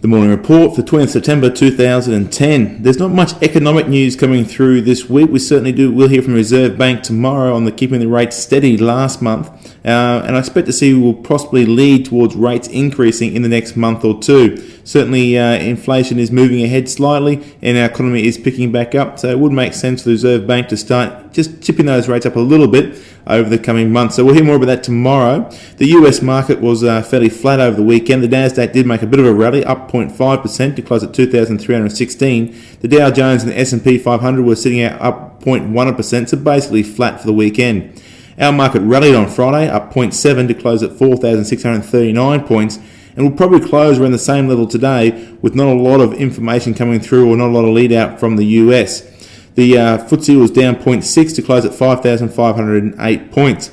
The morning report for 20th September 2010. There's not much economic news coming through this week. We certainly we'll hear from the Reserve Bank tomorrow on the keeping the rates steady last month. And I expect to see we will possibly lead towards rates increasing in the next month or two. Certainly inflation is moving ahead slightly and our economy is picking back up. So it would make sense for the Reserve Bank to start just chipping those rates up a little bit over the coming months. So we'll hear more about that tomorrow. The US market was fairly flat over the weekend. The Nasdaq did make a bit of a rally, up 0.5% to close at 2,316. The Dow Jones and the S&P 500 were sitting at up 0.1%, so basically flat for the weekend. Our market rallied on Friday, up 0.7 to close at 4,639 points, and will probably close around the same level today with not a lot of information coming through or not a lot of lead out from the US. The FTSE was down 0.6 to close at 5,508 points.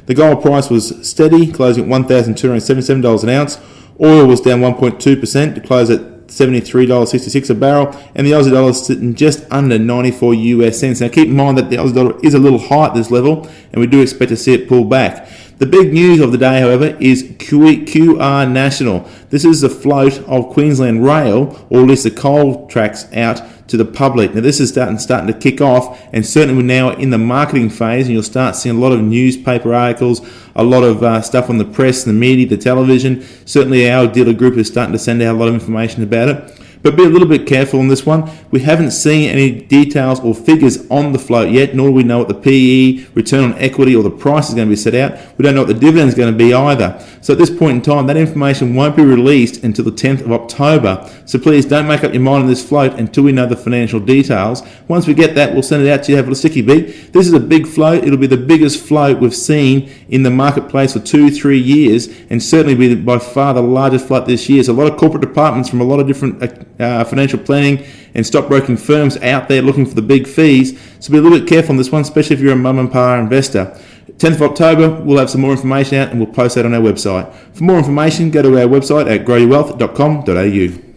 The gold price was steady, closing at $1,277 an ounce. Oil was down 1.2% to close at $73.66 a barrel, and the Aussie dollar is sitting just under 94 US cents. Now keep in mind that the Aussie dollar is a little high at this level, and we do expect to see it pull back. The big news of the day, however, is QR National. This is the float of Queensland Rail, or at least the coal tracks, out to the public. Now this is starting to kick off, and certainly we're now in the marketing phase, and you'll start seeing a lot of newspaper articles, a lot of stuff on the press, the media, the television. Certainly our dealer group is starting to send out a lot of information about it. But be a little bit careful on this one. We haven't seen any details or figures on the float yet, nor do we know what the PE, return on equity, or the price is going to be set out. We don't know what the dividend is going to be either. So at this point in time, that information won't be released until the 10th of October. So please don't make up your mind on this float until we know the financial details. Once we get that, we'll send it out to you, have a sticky beat. This is a big float. It'll be the biggest float we've seen in the marketplace for 2-3 years, and certainly be by far the largest float this year. So a lot of corporate departments from a lot of different financial planning and stockbroking firms out there looking for the big fees. So be a little bit careful on this one, especially if you're a mum and pa investor. 10th of October, we'll have some more information out and we'll post that on our website. For more information, go to our website at growyourwealth.com.au.